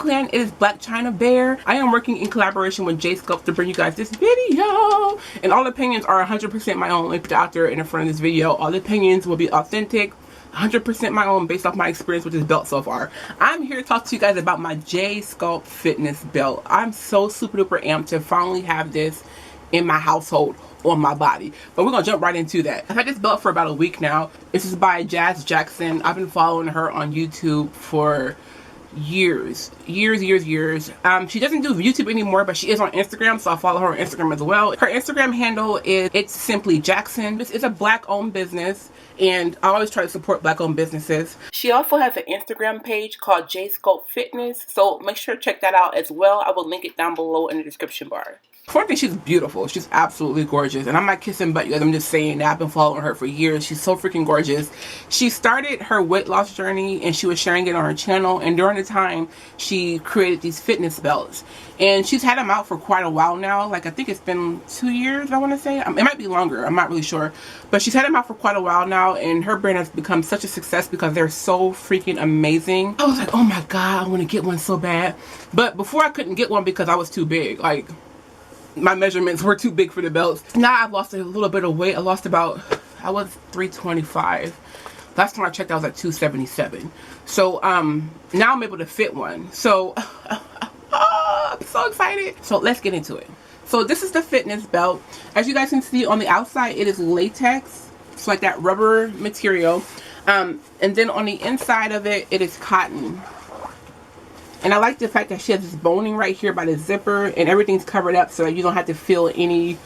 Clan. It is Black China Bear. I am working in collaboration with JSculpt to bring you guys this video. And all opinions are 100% my own. Like out there in the front of this video, all opinions will be authentic, 100% my own based off my experience with this belt so far. I'm here to talk to you guys about my JSculpt fitness belt. I'm so super duper amped to finally have this in my household on my body, but we're gonna jump right into that. I've had this belt for about a week now. This is by Jazz Jackson. I've been following her on YouTube for years. She doesn't do YouTube anymore, but she is on Instagram, so I follow her on Instagram as well. Her Instagram handle is It's Simply Jackson. This is a black owned business, and I always try to support black owned businesses. She also has an Instagram page called JSculpt Fitness, so make sure to check that out as well. I will link it down below in the description bar. For one thing, she's beautiful. She's absolutely gorgeous. And I'm not kissing butt, you guys. I'm just saying that I've been following her for years. She's so freaking gorgeous. She started her weight loss journey and she was sharing it on her channel. And during the time, she created these fitness belts. And she's had them out for quite a while now. Like, I think it's been 2 years, I want to say. It might be longer. I'm not really sure. But she's had them out for quite a while now. And her brand has become such a success because they're so freaking amazing. I was like, oh my God, I want to get one so bad. But before I couldn't get one because I was too big. Like, my measurements were too big for the belts. Now I've lost a little bit of weight. I was 325. Last time I checked I was at 277. So now I'm able to fit one. So I'm so excited. So let's get into it. So this is the fitness belt. As you guys can see on the outside, it is latex. It's like that rubber material. And then on the inside of it, it is cotton. And I like the fact that she has this boning right here by the zipper, and everything's covered up so that you don't have to feel any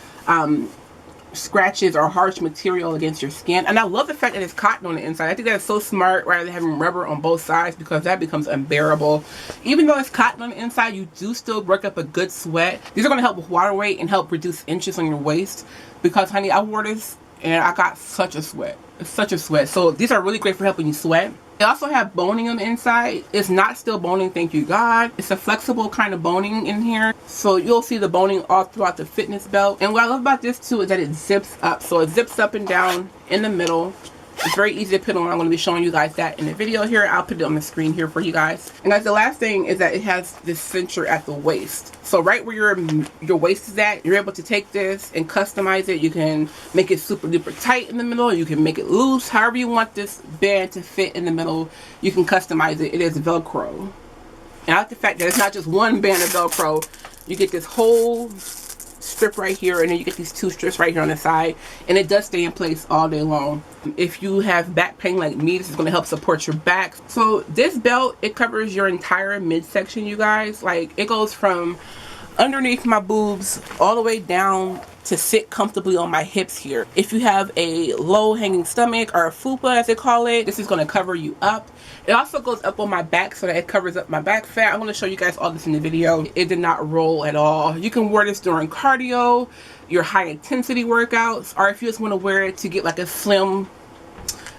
scratches or harsh material against your skin. And I love the fact that it's cotton on the inside. I think that's so smart rather than having rubber on both sides, because that becomes unbearable. Even though it's cotton on the inside, you do still work up a good sweat. These are going to help with water weight and help reduce inches on your waist, because honey, I wore this and I got such a sweat. It's such a sweat. So these are really great for helping you sweat. They also have boning on the inside. It's not still boning, thank you God. It's a flexible kind of boning in here. So you'll see the boning all throughout the fitness belt. And what I love about this too is that it zips up. So it zips up and down in the middle. It's very easy to put on. I'm going to be showing you guys that in the video here. I'll put it on the screen here for you guys. And guys, the last thing is that it has this cincher at the waist. So right where your waist is at, you're able to take this and customize it. You can make it super duper tight in the middle. You can make it loose. However you want this band to fit in the middle, you can customize it. It is Velcro. And I like the fact that it's not just one band of Velcro. You get this whole strip right here, and then you get these two strips right here on the side, and it does stay in place all day long. If you have back pain like me, this is going to help support your back. So this belt, it covers your entire midsection, you guys. Like, it goes from underneath my boobs all the way down to sit comfortably on my hips here. If you have a low hanging stomach, or a fupa as they call it, this is going to cover you up. It also goes up on my back so that it covers up my back fat. I'm going to show you guys all this in the video. It did not roll at all. You can wear this during cardio, your high intensity workouts, or if you just want to wear it to get like a slim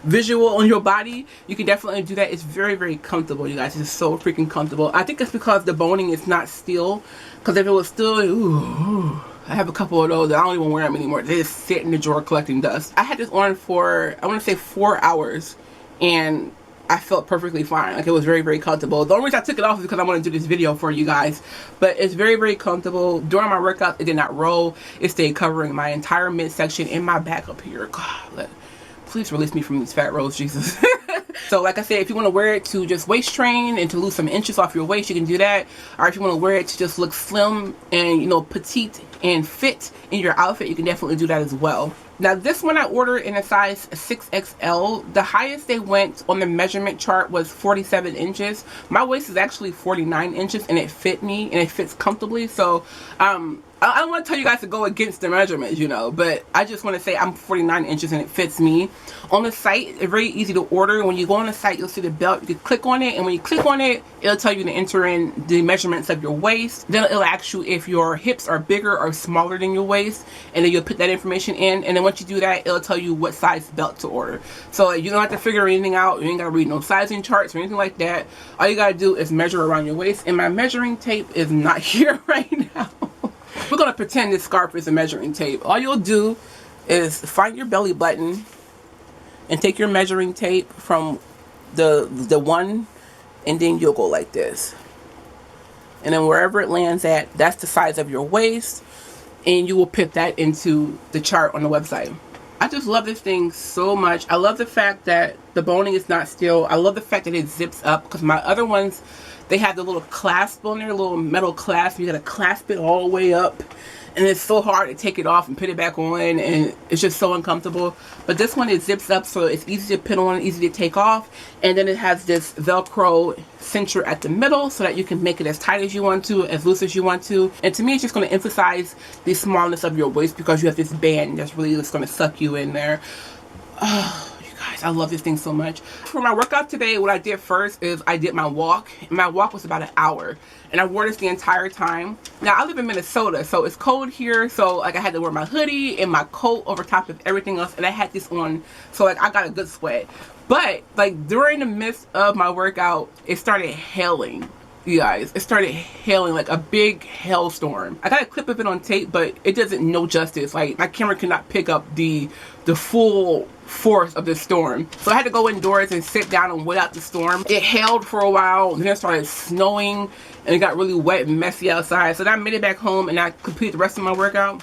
visual on your body, you can definitely do that. It's very, very comfortable, you guys. It's so freaking comfortable. I think it's because the boning is not steel, because if it was steel, ooh, I have a couple of those. I don't even wear them anymore. They just sit in the drawer collecting dust. I had this on for, I want to say 4 hours, and I felt perfectly fine. Like, it was very, very comfortable. The only reason I took it off is because I want to do this video for you guys. But it's very, very comfortable. During my workout, it did not roll. It stayed covering my entire midsection and my back up here. God, please release me from these fat rolls, Jesus. So like I said, if you want to wear it to just waist train and to lose some inches off your waist, you can do that. Or if you want to wear it to just look slim and, you know, petite and fit in your outfit, you can definitely do that as well. Now this one I ordered in a size 6XL. The highest they went on the measurement chart was 47 inches. My waist is actually 49 inches, and it fit me, and it fits comfortably. So I don't want to tell you guys to go against the measurements, you know, but I just want to say I'm 49 inches and it fits me. On the site, it's very easy to order. When you go on the site, you'll see the belt. You can click on it, and when you click on it, it'll tell you to enter in the measurements of your waist. Then it'll ask you if your hips are bigger or smaller than your waist, and then you'll put that information in. And then once you do that, it'll tell you what size belt to order. So you don't have to figure anything out. You ain't got to read no sizing charts or anything like that. All you got to do is measure around your waist. And my measuring tape is not here right now. We're going to pretend this scarf is a measuring tape. All you'll do is find your belly button and take your measuring tape from the one, and then you'll go like this. and then wherever it lands at, that's the size of your waist, and you will put that into the chart on the website. I just love this thing so much. I love the fact that the boning is not still. I love the fact that it zips up, because my other ones, they have the little clasp on there, little metal clasp. You gotta clasp it all the way up, and it's so hard to take it off and put it back on, and it's just so uncomfortable. But this one, it zips up, so it's easy to put on, easy to take off, and then it has this Velcro cincher at the middle so that you can make it as tight as you want to, as loose as you want to. And to me, it's just going to emphasize the smallness of your waist, because you have this band that's really just going to suck you in there. Oh, guys, I love this thing so much. For my workout today, what I did first is I did my walk. My walk was about an hour, and I wore this the entire time. Now, I live in Minnesota, so it's cold here, so like I had to wear my hoodie and my coat over top of everything else, and I had this on, so like I got a good sweat. But like during the midst of my workout, it started hailing. You guys, it started hailing, like a big hailstorm. I got a clip of it on tape, but it doesn't no justice. Like, my camera cannot pick up the full force of the storm. So I had to go indoors and sit down and wait out the storm. It hailed for a while, then it started snowing, and it got really wet and messy outside. So then I made it back home, and I completed the rest of my workout.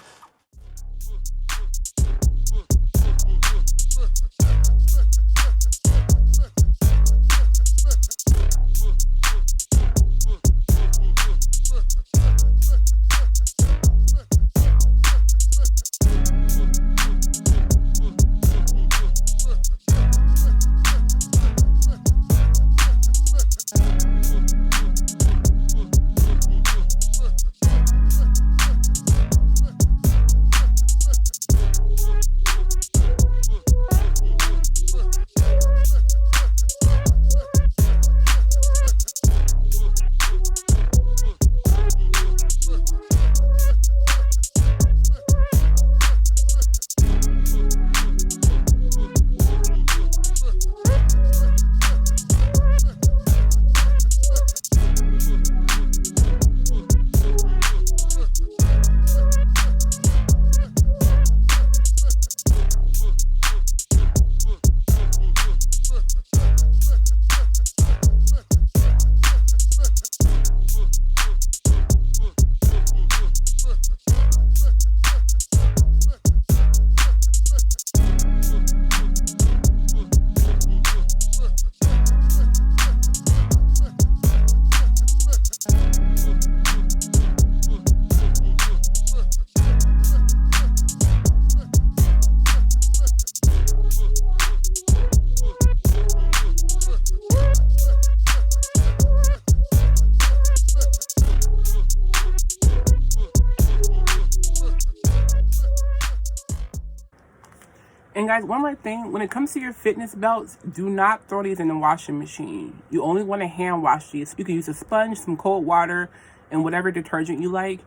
And guys, one more thing, when it comes to your fitness belts, do not throw these in the washing machine. You only want to hand wash these. You can use a sponge, some cold water, and whatever detergent you like,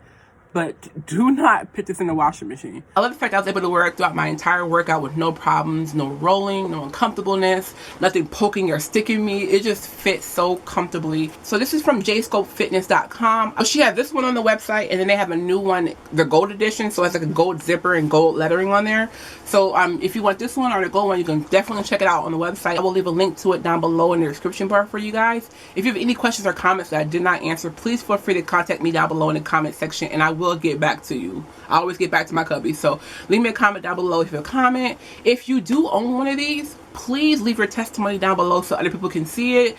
but do not put this in the washing machine. I love the fact I was able to wear it throughout my entire workout with no problems, no rolling, no uncomfortableness, nothing poking or sticking me. It just fits so comfortably. So this is from JSculptFitness.com. Oh, she has this one on the website, and then they have a new one, the gold edition, so it's like a gold zipper and gold lettering on there. So if you want this one or the gold one, you can definitely check it out on the website. I will leave a link to it down below in the description bar for you guys. If you have any questions or comments that I did not answer, please feel free to contact me down below in the comment section, and I will get back to you. I always get back to my cubby. So leave me a comment down below if you have a comment. If you do own one of these, please leave your testimony down below so other people can see it.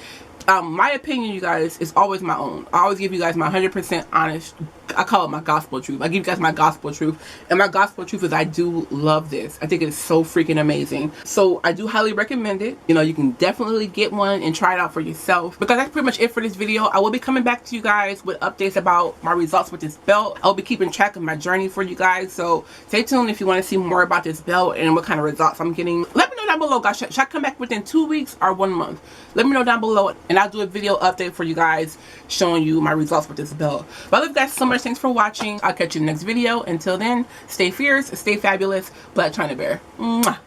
My opinion, you guys, is always my own. I always give you guys my 100% honest, I call it my gospel truth. I give you guys my gospel truth. And my gospel truth is I do love this. I think it's so freaking amazing. So I do highly recommend it. You know, you can definitely get one and try it out for yourself. Because that's pretty much it for this video. I will be coming back to you guys with updates about my results with this belt. I'll be keeping track of my journey for you guys. So stay tuned if you want to see more about this belt and what kind of results I'm getting. Let me know down below, guys. Should I come back within 2 weeks or 1 month? Let me know down below, and I'll do a video update for you guys showing you my results with this belt. But I love you guys so much. Thanks for watching. I'll catch you in the next video. Until then, stay fierce, stay fabulous. Black China Bear. Mwah.